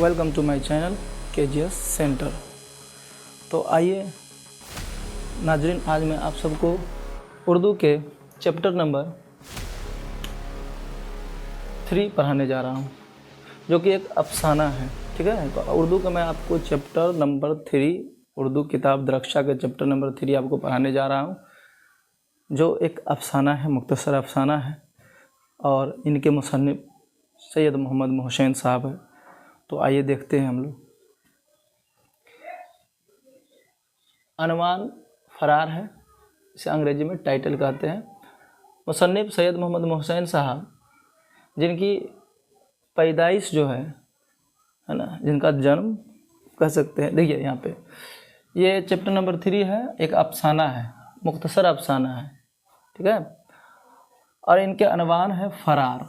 Welcome to my channel KGS centre. तो आइए नाजरीन, आज मैं आप सबको उर्दू के चैप्टर नंबर 3 पढ़ाने जा रहा हूं, जो कि एक अफसाना है। ठीक है, तो उर्दू का मैं आपको चैप्टर नंबर 3 उर्दू किताब दरख्शा के चैप्टर नंबर 3 आपको पढ़ाने जा रहा हूं, जो एक अफसाना है, मुख्तसर अफसाना है। और इनके मुसन्निफ सैयद मोहम्मद मोहसिन साहब है। तो आइए देखते हैं हम लोग। अनवान फरार है, इसे अंग्रेजी में टाइटल कहते हैं। मुसन्निफ सैयद मोहम्मद मोहसिन साहब, जिनकी पैदाइश जो है ना, जिनका जन्म कह सकते हैं। देखिए यहाँ पे ये चैप्टर नंबर 3 है, एक अफसाना है, मुख्तसर अफसाना है। ठीक है, और इनके अनवान है फरार,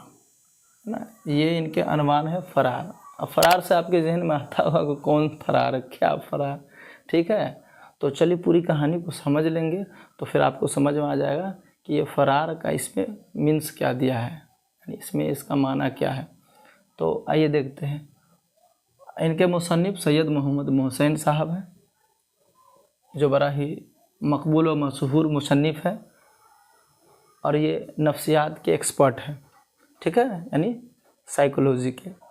है ना। ये इनके अनवान है फरार। अब फरार से आपके जहन में आता होगा कि कौन फरार है, क्या फरार। ठीक है, तो चलिए पूरी कहानी को समझ लेंगे तो फिर आपको समझ में आ जाएगा कि ये फरार का इसमें मीन्स क्या दिया है, यानी इसमें इसका माना क्या है। तो आइए देखते हैं। इनके मुसन्निफ सैयद मोहम्मद मोहसिन साहब हैं, जो बड़ा ही मकबूल व मशहूर मुसन्निफ है, और ये नफ्सियात के एक्सपर्ट हैं। ठीक है, यानी साइकोलॉजी के।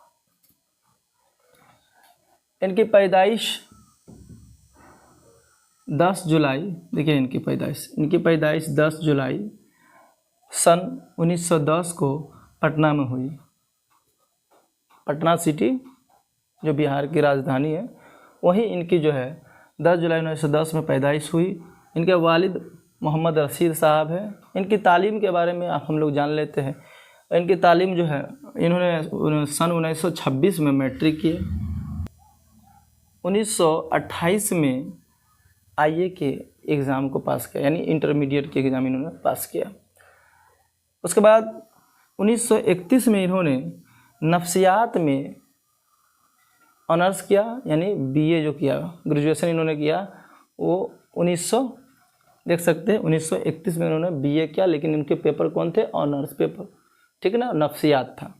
इनकी पैदाइश 10 जुलाई, देखिए इनकी पैदाइश 10 जुलाई सन 1910 को पटना में हुई। पटना सिटी जो बिहार की राजधानी है, वहीं इनकी जो है 10 जुलाई 1910 में पैदाइश हुई। इनके वालिद मोहम्मद रशीद साहब हैं। इनकी तालीम के बारे में हम लोग जान लेते हैं। इनकी तालीम जो है, इन्होंने सन 1926 में मैट्रिक किए। 1928 में IA के एग्ज़ाम को पास किया, यानी इंटरमीडिएट के एग्ज़ाम इन्होंने पास किया। उसके बाद 1931 में इन्होंने नफ्सियात में ऑनर्स किया, यानी BA जो किया, ग्रेजुएशन इन्होंने किया, वो 1900 देख सकते हैं 1931 में इन्होंने BA किया। लेकिन इनके पेपर कौन थे? Honours paper. ठीक है ना, नफ्सियात था।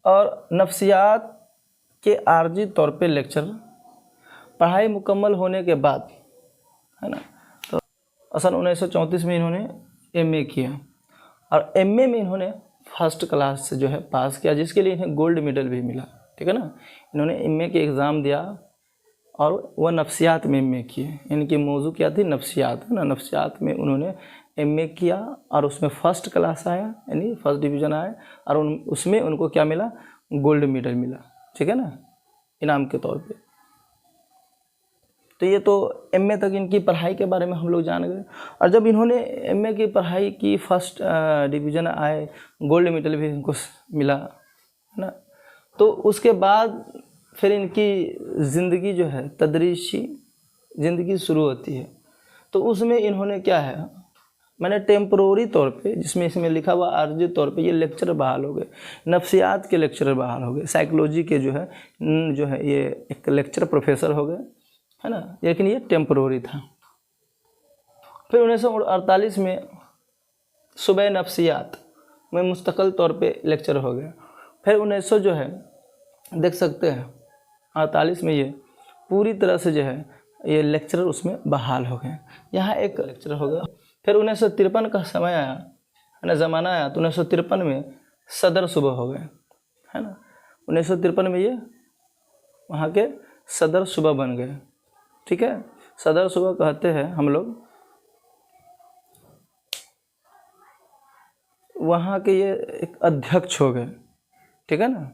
और नफ्सियात के आर्जी तौर पे लेक्चर, पढ़ाई मुकम्मल होने के बाद, है ना, तो सन 1934 में इन्होंने MA किया, और MA में इन्होंने फर्स्ट क्लास से जो है पास किया, जिसके लिए इन्हें गोल्ड मेडल भी मिला। ठीक है ना, इन्होंने MA के एग्ज़ाम दिया और वह नफ्सियात में MA किए। इनकी मौजू क्या थी? नफ्सियात, है ना। नफ्सियात में उन्होंने MA किया और उसमें फर्स्ट क्लास आया, यानी फर्स्ट डिवीज़न आया, और उसमें उनको क्या मिला? गोल्ड मेडल मिला। ठीक है ना, इनाम के तौर पे। तो ये तो MA तक इनकी पढ़ाई के बारे में हम लोग जान गए। और जब इन्होंने MA की पढ़ाई की, फर्स्ट डिवीज़न आए, गोल्ड मेडल भी इनको मिला, है ना। तो उसके बाद फिर इनकी ज़िंदगी जो है, तदरीसी ज़िंदगी शुरू होती है। तो उसमें इन्होंने क्या है, मैंने टेम्परोरी तौर पे, जिसमें इसमें लिखा हुआ आर्जी तौर पे, ये लेक्चर बहाल हो गए। नफ्सियात के लेक्चरर बहाल हो गए, साइकोलॉजी के जो है ये एक लेक्चर प्रोफेसर हो गए, है ना। लेकिन ये टेम्परोरी था। फिर 1948 में सुबह नफ्सियात में मुस्तकिल तौर पे लेक्चर हो गया। फिर 1900 जो है, देख सकते हैं 48 में ये पूरी तरह से जो है ये लेक्चरर उसमें बहाल हो गए। यहाँ एक लेक्चरर हो गया। फिर 1953 का समय आया, है ना, ज़माना आया, तो 1953 में सदर सुबह हो गए, है ना। 1953 में ये वहाँ के सदर सुबह बन गए। ठीक है, सदर सुबह कहते हैं हम लोग, वहाँ के ये एक अध्यक्ष हो गए। ठीक है ना,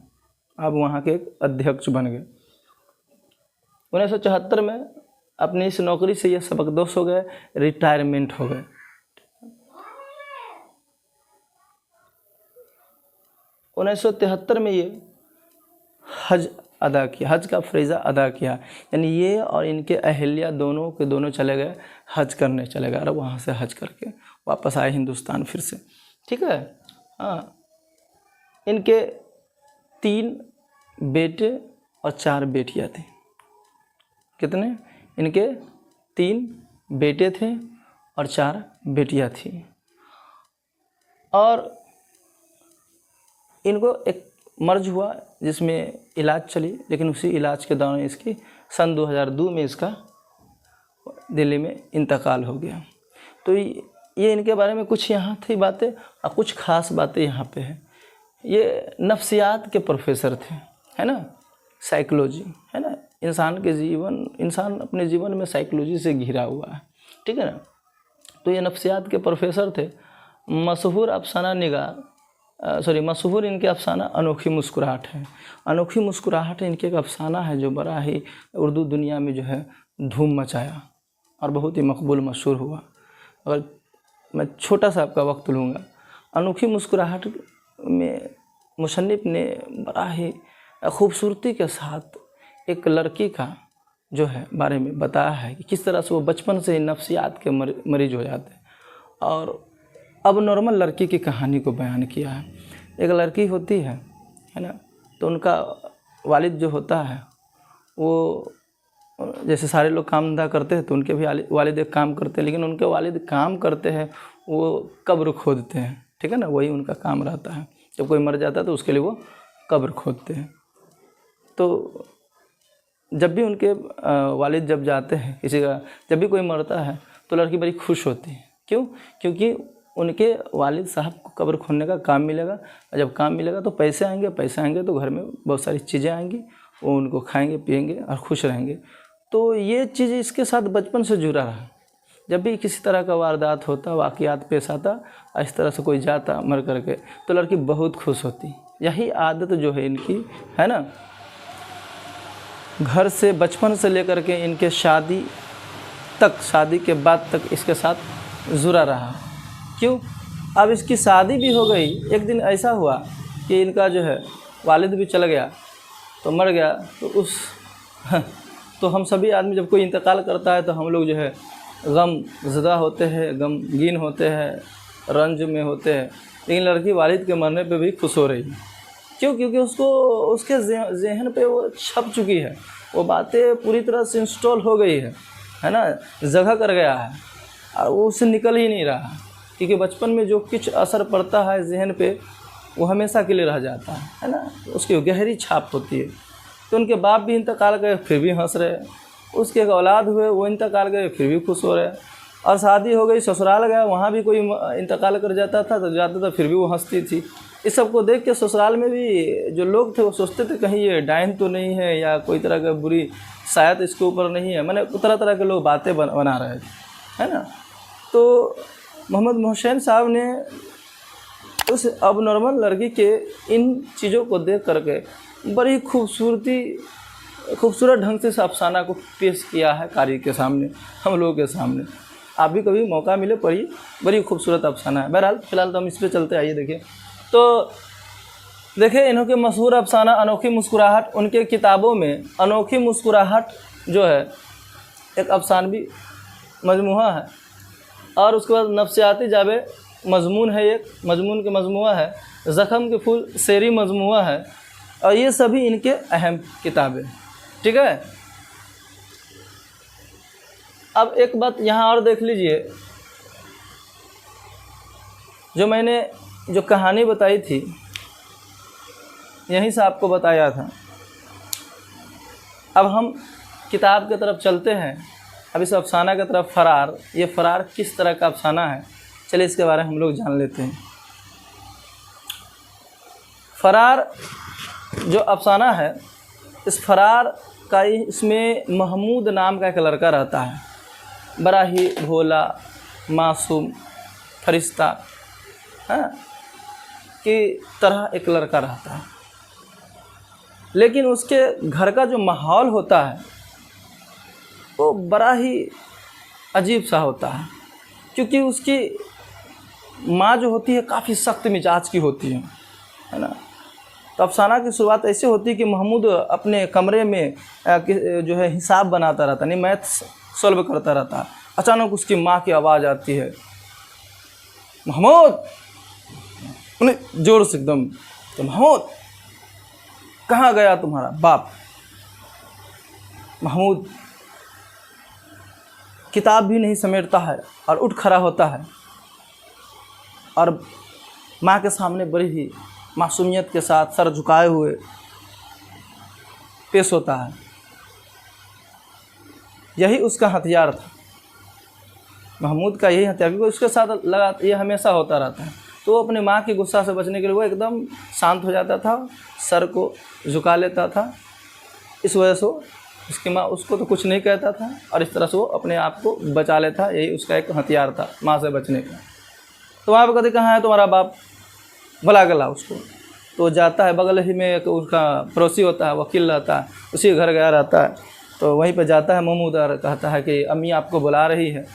अब वहाँ के एक अध्यक्ष बन गए। 1974 में अपनी इस नौकरी से ये सबकदोश हो गए, रिटायरमेंट हो गए। 1973 में ये हज अदा किया, हज का फ़रीज़ा अदा किया, यानी ये और इनके अहलिया दोनों के दोनों चले गए, हज करने चले गए, और वहाँ से हज करके वापस आए हिंदुस्तान फिर से। ठीक है, हाँ। इनके 3 बेटे और 4 बेटियाँ थीं। कितने? इनके 3 बेटे थे और 4 बेटियाँ थीं। और इनको एक मर्ज हुआ जिसमें इलाज चली, लेकिन उसी इलाज के दौरान इसकी सन 2002 में इसका दिल्ली में इंतकाल हो गया। तो ये इनके बारे में कुछ यहाँ थी बातें, और कुछ ख़ास बातें यहाँ पे है। ये नफ्सियात के प्रोफेसर थे, है ना, साइकोलॉजी, है ना, इंसान अपने जीवन में साइकोलॉजी से घिरा हुआ है, ठीक है ना। तो ये नफ्सियात के प्रोफेसर थे। मशहूर इनके अफसाना अनोखी मुस्कुराहट है। अनोखी मुस्कुराहट इनके एक अफसाना है जो बड़ा ही उर्दू दुनिया में जो है धूम मचाया और बहुत ही मकबूल मशहूर हुआ। अगर मैं छोटा सा आपका वक्त लूँगा, अनोखी मुस्कुराहट में मुसन्निफ़ ने बड़ा ही खूबसूरती के साथ एक लड़की का जो है बारे में बताया है कि किस तरह से वो बचपन से ही नफ्सियात के मरीज हो जाते हैं, और अब नॉर्मल लड़की की कहानी को बयान किया है। एक लड़की होती है ना, तो उनका वालिद जो होता है वो, जैसे सारे लोग काम धंधा करते हैं तो उनके भी वालिद एक काम करते हैं, लेकिन उनके वालिद काम करते हैं वो कब्र खोदते हैं, ठीक है ना, वही उनका काम रहता है। जब कोई मर जाता है तो उसके लिए वो कब्र खोदते हैं। तो जब भी उनके वालिद जब जाते हैं किसी का, जब भी कोई मरता है तो लड़की बड़ी खुश होती है। क्यों? क्योंकि उनके वालिद साहब को कब्र खोदने का काम मिलेगा, और जब काम मिलेगा तो पैसे आएंगे तो घर में बहुत सारी चीज़ें आएंगी, वो उनको खाएंगे पिएंगे और खुश रहेंगे। तो ये चीज़ इसके साथ बचपन से जुड़ा रहा। जब भी किसी तरह का वारदात होता, वाक़ियात पेश आता, इस तरह से कोई जाता मर करके, तो लड़की बहुत खुश होती। यही आदत जो है इनकी, है ना, घर से बचपन से लेकर के इनके शादी के बाद तक इसके साथ जुड़ा रहा। क्यों? अब इसकी शादी भी हो गई, एक दिन ऐसा हुआ कि इनका जो है वालिद भी चला गया, तो मर गया। तो हम सभी आदमी जब कोई इंतकाल करता है तो हम लोग जो है गम ज़दा होते हैं, गमगीन होते हैं, रंज में होते हैं। लेकिन लड़की वालिद के मरने पे भी खुश हो रही है। क्यों? क्योंकि उसके ज़हन पे वो छप चुकी है, वो बातें पूरी तरह से इंस्टॉल हो गई है ना, जगह कर गया है, और वो उससे निकल ही नहीं रहा। क्योंकि बचपन में जो कुछ असर पड़ता है ज़हन पे, वो हमेशा के लिए रह जाता है ना, उसकी गहरी छाप होती है। तो उनके बाप भी इंतकाल गए फिर भी हंस रहे, उसके एक औलाद हुए वो इंतकाल गए फिर भी खुश हो रहे, और शादी हो गई, ससुराल गया, वहाँ भी कोई इंतकाल कर जाता था फिर भी वो हंसती थी। इस सब को देख के ससुराल में भी जो लोग थे वो सोचते थे कहीं ये डायन तो नहीं है, या कोई तरह का बुरी शायद इसके ऊपर नहीं है, मैंने तरह तरह के लोग बातें बना रहे थे, है ना। तो मोहम्मद मोहसिन साहब ने उस अब नॉर्मल लड़की के इन चीज़ों को देख करके बड़ी खूबसूरत ढंग से इस अफसाना को पेश किया है कारी के सामने, हम लोगों के सामने। आप भी कभी मौका मिले पढ़िए, बड़ी खूबसूरत अफसाना है। बहरहाल फ़िलहाल तो हम इस पर चलते, आइए देखिए। तो देखिए इन्होंने मशहूर अफसाना अनोखी मुस्कुराहट, उनके किताबों में अनोखी मुस्कुराहट जो है एक अफसानवी मजमूआ है, और उसके बाद नफ्सियाती जाबे मजमून है, एक मजमून के मजमूआ है, ज़ख़म के फूल शेरी मजमूआ है, और ये सभी इनके अहम किताबें, ठीक है। अब एक बात यहाँ और देख लीजिए, जो मैंने जो कहानी बताई थी यहीं से आपको बताया था। अब हम किताब की तरफ चलते हैं। अब इस अफसाना की तरफ फ़रार, ये फ़रार किस तरह का अफसाना है, चलिए इसके बारे में हम लोग जान लेते हैं। फ़रार जो अफसाना है, इस फ़रार का इसमें महमूद नाम का एक लड़का रहता है, बड़ा ही भोला मासूम फरिश्ता की तरह एक लड़का रहता है। लेकिन उसके घर का जो माहौल होता है वो बड़ा ही अजीब सा होता है, क्योंकि उसकी माँ जो होती है काफ़ी सख्त मिजाज की होती है ना। तो अफसाना की शुरुआत ऐसे होती है कि महमूद अपने कमरे में जो है हिसाब बनाता रहता, नहीं मैथ्स सॉल्व करता रहता। अचानक उसकी माँ की आवाज़ आती है, महमूद, उन्हें जोर से एकदम, तो महमूद कहाँ गया तुम्हारा बाप। महमूद किताब भी नहीं समेटता है और उठ खड़ा होता है, और माँ के सामने बड़ी ही मासूमियत के साथ सर झुकाए हुए पेश होता है। यही उसका हथियार था, महमूद का यही हथियार, क्योंकि उसके साथ लगा ये हमेशा होता रहता है। तो वो अपनी माँ की गुस्सा से बचने के लिए वो एकदम शांत हो जाता था, सर को झुका लेता था। इस वजह से उसकी माँ उसको तो कुछ नहीं कहता था और इस तरह से वो अपने आप को बचा लेता। यही उसका एक हथियार था माँ से बचने का। तो वहाँ पर कहते कहाँ है तुम्हारा बाप, बुला के ला उसको। तो जाता है, बगल ही में एक उसका पड़ोसी होता है, वकील रहता है, उसी के घर गया रहता है। तो वहीं पर जाता है महमूद और कहता है कि अम्मी आपको बुला रही है,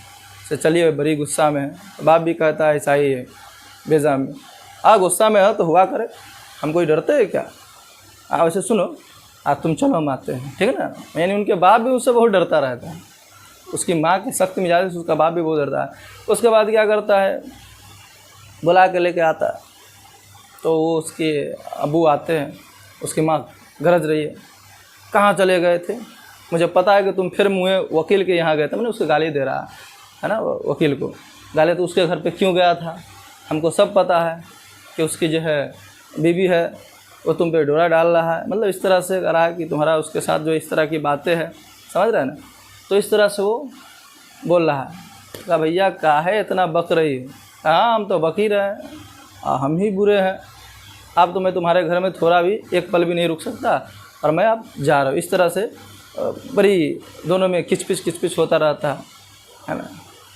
से चलिए बड़ी गुस्सा में है। तो बाप भी कहता है ऐसा ही है बेजा में, गुस्सा में है तो हुआ करे, हम कोई डरते हैं क्या, वैसे सुनो तुम चलो हम आते हैं, ठीक है ना। यानी उनके बाप भी उससे बहुत डरता रहता है, उसकी माँ की सख्त मिजाज से उसका बाप भी बहुत डरता है। उसके बाद क्या करता है, बुला के लेके आता है। तो वो उसके अबू आते हैं, उसकी माँ गरज रही है, कहाँ चले गए थे, मुझे पता है कि तुम फिर मुँह वकील के यहाँ गए थे। मैंने उसको गाली दे रहा है ना, वकील को गाली, तो उसके घर पे क्यों गया था, हमको सब पता है कि उसकी जो है बीवी है वो तुम पे डोरा डाल रहा है। मतलब इस तरह से करा है कि तुम्हारा उसके साथ जो इस तरह की बातें हैं, समझ रहे हैं ना। तो इस तरह से वो बोल रहा है, कहा भैया काहे इतना बक रही है, हाँ हम तो बक ही रहे हैं, हम ही बुरे हैं, आप तो मैं तुम्हारे घर में थोड़ा भी एक पल भी नहीं रुक सकता और मैं अब जा रहा हूँ। इस तरह से बड़ी दोनों में किचपिच होता रहता है ना।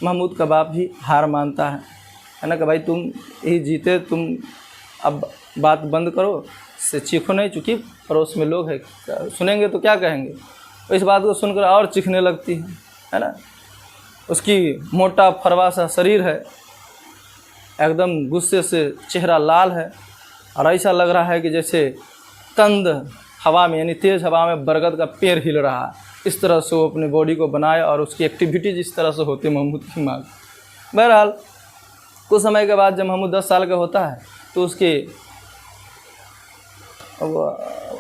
महमूद का बाप भी हार मानता है ना, कि भाई तुम ही जीते, तुम अब बात बंद करो, से चीखो नहीं, चूँकि पड़ोस में लोग हैं सुनेंगे तो क्या कहेंगे। तो इस बात को सुनकर और चीखने लगती है ना। उसकी मोटा फरवा सा शरीर है, एकदम गुस्से से चेहरा लाल है और ऐसा लग रहा है कि जैसे कंद हवा में, यानी तेज़ हवा में बरगद का पेड़ हिल रहा है। इस तरह से वो अपनी बॉडी को बनाए और उसकी एक्टिविटीज इस तरह से होती है महमूद की माँ। बहरहाल कुछ समय के बाद जब महमूद 10 साल का होता है तो उसके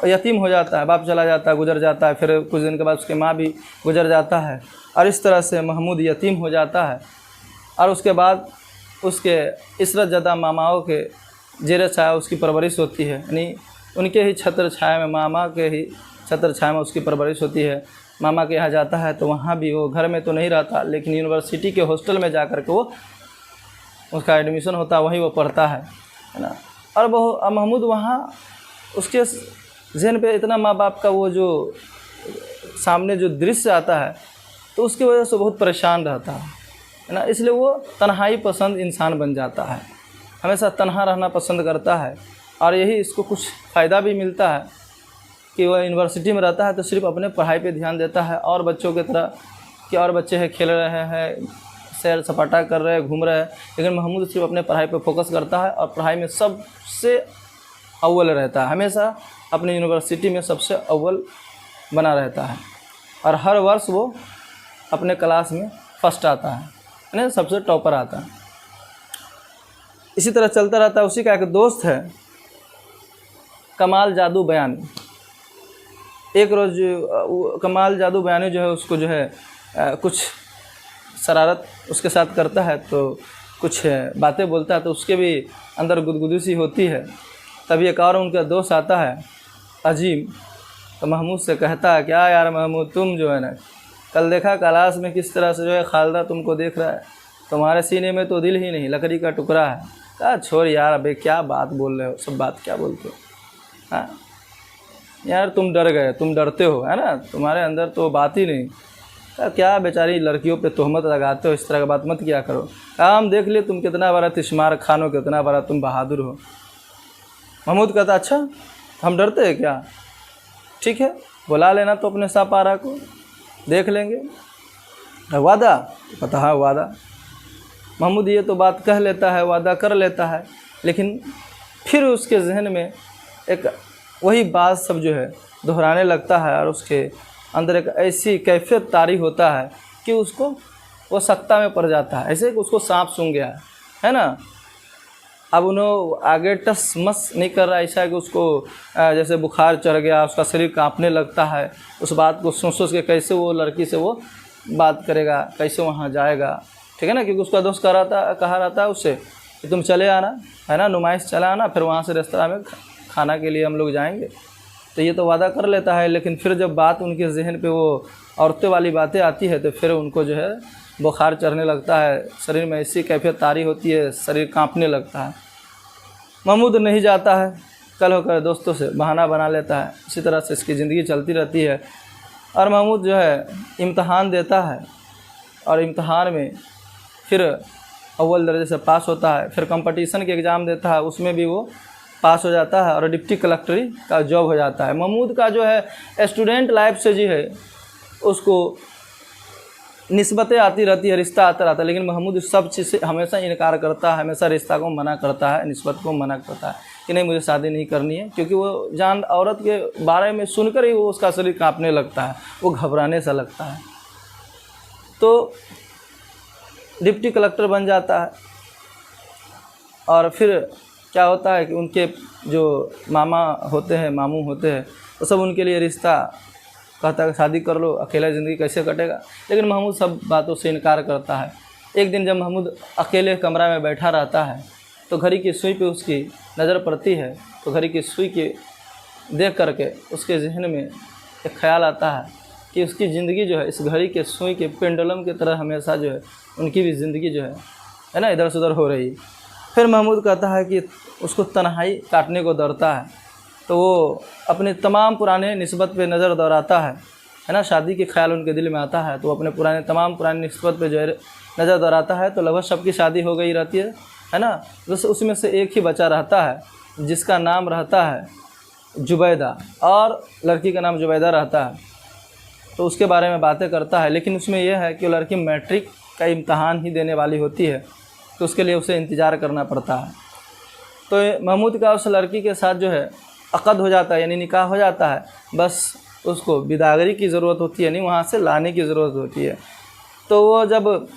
यतीम हो जाता है, बाप चला जाता है, गुजर जाता है। फिर कुछ दिन के बाद उसके माँ भी गुजर जाता है और इस तरह से महमूद यतीम हो जाता है। और उसके बाद उसके इशरत ज़दा मामाओं के जेर छाया उसकी परवरिश होती है, यानी उनके ही छत्र छाया में, मामा के ही छत्र छाया में उसकी परवरिश होती है। मामा के यहाँ जाता है तो वहाँ भी वो घर में तो नहीं रहता, लेकिन यूनिवर्सिटी के हॉस्टल में जा कर के वो उसका एडमिशन होता है, वहीं वो पढ़ता है ना। और वो महमूद वहाँ उसके जहन पे इतना माँ बाप का वो जो सामने जो दृश्य आता है तो उसकी वजह से बहुत परेशान रहता है ना। इसलिए वो तन्हाई पसंद इंसान बन जाता है, हमेशा तन्हा रहना पसंद करता है। और यही इसको कुछ फ़ायदा भी मिलता है कि वह यूनिवर्सिटी में रहता है तो सिर्फ अपने पढ़ाई पे ध्यान देता है, और बच्चों की तरह कि और बच्चे हैं खेल रहे हैं, सैर सपाटा कर रहे हैं, घूम रहे हैं, लेकिन महमूद सिर्फ अपने पढ़ाई पे फोकस करता है और पढ़ाई में सबसे अव्वल रहता है, हमेशा अपनी यूनिवर्सिटी में सबसे अव्वल बना रहता है। और हर वर्ष वो अपने क्लास में फर्स्ट आता है, यानी सबसे टॉपर आता है। इसी तरह चलता रहता है। उसी का एक दोस्त है कमाल जादू बयानी। एक रोज़ कमाल जादू बयानी जो है उसको जो है कुछ शरारत उसके साथ करता है, तो कुछ बातें बोलता है, तो उसके भी अंदर गुदगुदी सी होती है। तभी एक और उनका दोस्त आता है अजीम, तो महमूद से कहता है क्या यार महमूद, तुम जो है ना कल देखा क्लास में किस तरह से जो है खालदा तुमको देख रहा है, तुम्हारे सीने में तो दिल ही नहीं लकड़ी का टुकड़ा है। कहा छोड़ यार, अबे क्या बात बोल रहे हो, सब बात क्या बोलते हो, हाँ यार तुम डर गए, तुम डरते हो है ना, तुम्हारे अंदर तो बात ही नहीं। कहा क्या बेचारी लड़कियों पे तोहमत लगाते हो, इस तरह का बात मत किया करो। कहा हम देख लिए तुम कितना बड़ा तिश्मार खान हो, कितना बड़ा तुम बहादुर हो। महमूद कहता अच्छा हम डरते हैं क्या, ठीक है बुला लेना तो अपने सापारा को, देख लेंगे, वादा। पता हाँ वादा। महमूद ये तो बात कह लेता है, वादा कर लेता है, लेकिन फिर उसके जहन में एक वही बात सब जो है दोहराने लगता है और उसके अंदर एक ऐसी कैफियत तारी होता है कि उसको वो सख्ता में पड़ जाता है, ऐसे कि उसको सांप सूंघ गया है ना। अब उन्होंने आगे टस मस नहीं कर रहा, ऐसा है कि उसको जैसे बुखार चढ़ गया, उसका शरीर कांपने लगता है। उस बात को सोच के कैसे वो लड़की से वो बात करेगा, कैसे वहाँ जाएगा, ठीक है ना, क्योंकि उसका दोस्त कहा रहता है उससे कि तुम चले आना है ना, नुमाइश चला आना, फिर वहाँ से रेस्तरां में खाना के लिए हम लोग जाएंगे। तो ये तो वादा कर लेता है, लेकिन फिर जब बात उनके जहन पे वो औरतें वाली बातें आती है तो फिर उनको जो है बुखार चढ़ने लगता है, शरीर में ऐसी कैफियत तारी होती है, शरीर कांपने लगता है। महमूद नहीं जाता है, कल होकर दोस्तों से बहाना बना लेता है। इसी तरह से इसकी ज़िंदगी चलती रहती है और महमूद जो है इम्तहान देता है और इम्तहान में फिर अव्वल दर्जे से पास होता है। फिर कंपटीशन के एग्ज़ाम देता है, उसमें भी वो पास हो जाता है और डिप्टी कलेक्टरी का जॉब हो जाता है। महमूद का जो है स्टूडेंट लाइफ से जो है उसको निस्बतें आती रहती है, रिश्ता आता रहता है, लेकिन महमूद इस सब चीज़ से हमेशा इनकार करता है, हमेशा रिश्ता को मना करता है, निस्बत को मना करता है कि नहीं मुझे शादी नहीं करनी है, क्योंकि वो जान औरत के बारे में सुनकर ही वो उसका शरीर कांपने लगता है, वो घबराने सा लगता है। तो डिप्टी कलेक्टर बन जाता है और फिर क्या होता है कि उनके जो मामा होते हैं, मामू होते हैं, तो सब उनके लिए रिश्ता कहता है शादी कर लो, अकेला ज़िंदगी कैसे कटेगा। लेकिन महमूद सब बातों से इनकार करता है। एक दिन जब महमूद अकेले कमरा में बैठा रहता है तो घड़ी की सुई पे उसकी नज़र पड़ती है, तो घड़ी की सुई के देख करके उसके जहन में एक ख्याल आता है कि उसकी ज़िंदगी जो है इस घड़ी के सुई के पेंडुलम की तरह हमेशा जो है उनकी भी ज़िंदगी जो है ना इधर से उधर हो रही है। फिर महमूद कहता है कि उसको तन्हाई काटने को डरता है, तो वो अपने तमाम पुराने निस्बत पे नज़र दौड़ाता है ना, शादी के ख्याल उनके दिल में आता है तो वो अपने पुराने निस्बत पे जो है नज़र दौड़ाता है। तो लगभग सबकी शादी हो गई रहती है ना, बस उसमें से एक ही बचा रहता है जिसका नाम रहता है जुबैदा, और लड़की का नाम जुबैदा रहता है। तो उसके बारे में बातें करता है, लेकिन उसमें यह है कि वो लड़की मैट्रिक का इम्तहान ही देने वाली होती है, तो उसके लिए उसे इंतज़ार करना पड़ता है। तो महमूद का उस लड़की के साथ जो है अक़द हो जाता है, यानी निकाह हो जाता है, बस उसको बिदागरी की ज़रूरत होती है, नहीं वहाँ से लाने की ज़रूरत होती है। तो वो जब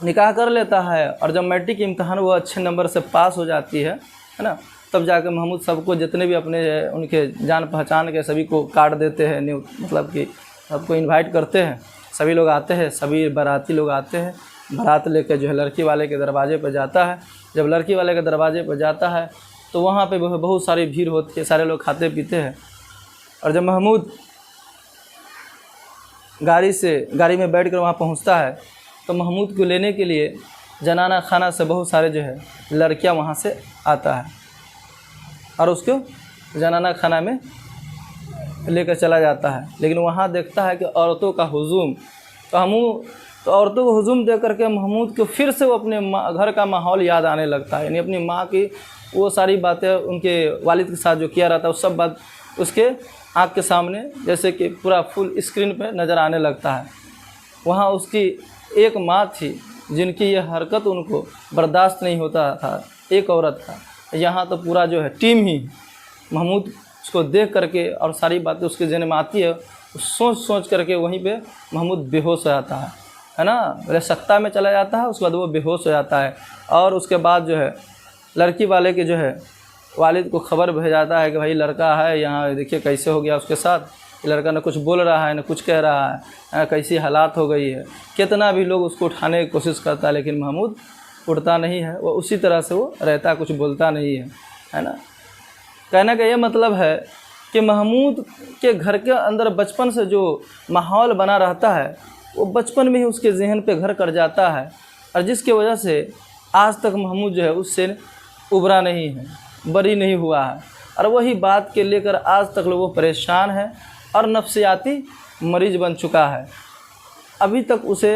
निकाह कर लेता है और जब मैट्रिक की इम्तहान वो अच्छे नंबर से पास हो जाती है ना, तब जाकर महमूद सबको जितने भी अपने उनके जान पहचान के सभी को कार्ड देते हैं, न्यू मतलब कि सबको इनवाइट करते हैं, सभी लोग आते हैं, सभी बाराती लोग आते हैं, बारात लेकर जो है लड़की वाले के दरवाजे पर जाता है। जब लड़की वाले के दरवाजे पर जाता है तो वहाँ पे बहुत सारी भीड़ होती है, सारे लोग खाते पीते हैं। और जब महमूद गाड़ी में बैठकर वहाँ पहुँचता है तो महमूद को लेने के लिए जनाना खाना से बहुत सारे जो है लड़कियाँ वहाँ से आता है और उसको जनाना खाना में लेकर चला जाता है। लेकिन वहाँ देखता है कि औरतों का हुजूम, तो औरतों को हुजूम दे करके महमूद को फिर से वो अपने घर का माहौल याद आने लगता है, यानी अपनी माँ की वो सारी बातें उनके वालिद के साथ जो किया रहता है वो सब बात उसके आँख के सामने जैसे कि पूरा फुल स्क्रीन पे नज़र आने लगता है। वहाँ उसकी एक माँ थी जिनकी ये हरकत उनको बर्दाश्त नहीं होता था, एक औरत का। यहाँ तो पूरा जो है टीम ही महमूद उसको देख करके और सारी बातें उसके जहन में आती है, सोच करके वहीं पे महमूद बेहोश हो जाता है ना, पहले सख्ता में चला जाता है, उसके बाद वो बेहोश हो जाता है। और उसके बाद जो है लड़की वाले के जो है वालिद को खबर भेज जाता है कि भाई लड़का है यहाँ, देखिए कैसे हो गया उसके साथ, लड़का न कुछ बोल रहा है न कुछ कह रहा है, कैसी हालात हो गई है। कितना भी लोग उसको उठाने की कोशिश करता है लेकिन महमूद उठता नहीं है, वो उसी तरह से वो रहता, कुछ बोलता नहीं है ना। कहने का ये मतलब है कि महमूद के घर के अंदर बचपन से जो माहौल बना रहता है वो बचपन में ही उसके जहन पे घर कर जाता है, और जिसकी वजह से आज तक महमूद जो है उससे उभरा नहीं है, बरी नहीं हुआ है, और वही बात के लेकर आज तक लोग वो परेशान है और नफ्सियाती मरीज बन चुका है। अभी तक उसे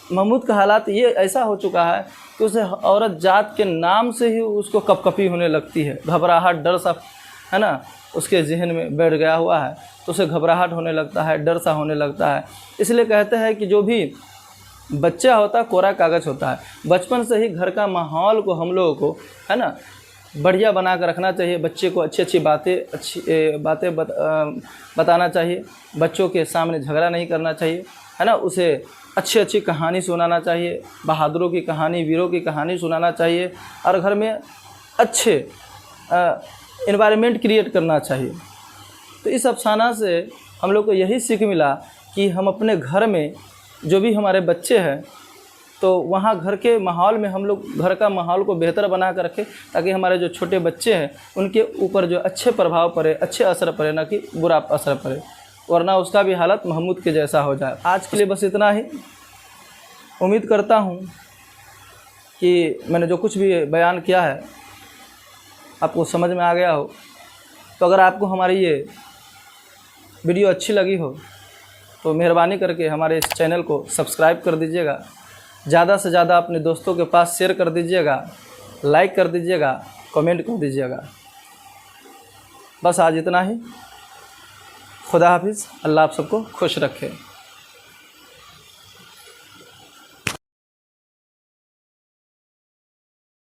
महमूद का हालात ये ऐसा हो चुका है कि उसे औरत जात के नाम से ही उसको कपकपी होने लगती है, घबराहट, डर सा है ना उसके जहन में बैठ गया हुआ है, तो उसे घबराहट होने लगता है, डर सा होने लगता है। इसलिए कहते हैं कि जो भी बच्चा होता है कोरा कागज़ होता है। बचपन से ही घर का माहौल को हम लोगों को है ना बढ़िया बना कर रखना चाहिए। बच्चे को अच्छी बातें बताना चाहिए, बच्चों के सामने झगड़ा नहीं करना चाहिए, है ना। उसे अच्छी कहानी सुनाना चाहिए, बहादुरों की कहानी, वीरों की कहानी सुनाना चाहिए, और घर में अच्छे एनवायरनमेंट क्रिएट करना चाहिए। तो इस अफसाना से हम लोग को यही सीख मिला कि हम अपने घर में जो भी हमारे बच्चे हैं तो वहाँ घर के माहौल में हम लोग घर का माहौल को बेहतर बना कर रखें, ताकि हमारे जो छोटे बच्चे हैं उनके ऊपर जो अच्छे प्रभाव पड़े, अच्छे असर पड़े, ना कि बुरा असर पड़े, वरना उसका भी हालत महमूद के जैसा हो जाए। आज के लिए बस इतना ही। उम्मीद करता हूँ कि मैंने जो कुछ भी बयान किया है आपको समझ में आ गया हो। तो अगर आपको हमारी ये वीडियो अच्छी लगी हो तो मेहरबानी करके हमारे इस चैनल को सब्सक्राइब कर दीजिएगा, ज़्यादा से ज़्यादा अपने दोस्तों के पास शेयर कर दीजिएगा, लाइक कर दीजिएगा, कमेंट कर दीजिएगा। बस आज इतना ही। खुदा हाफिज़। अल्लाह आप सबको खुश रखे।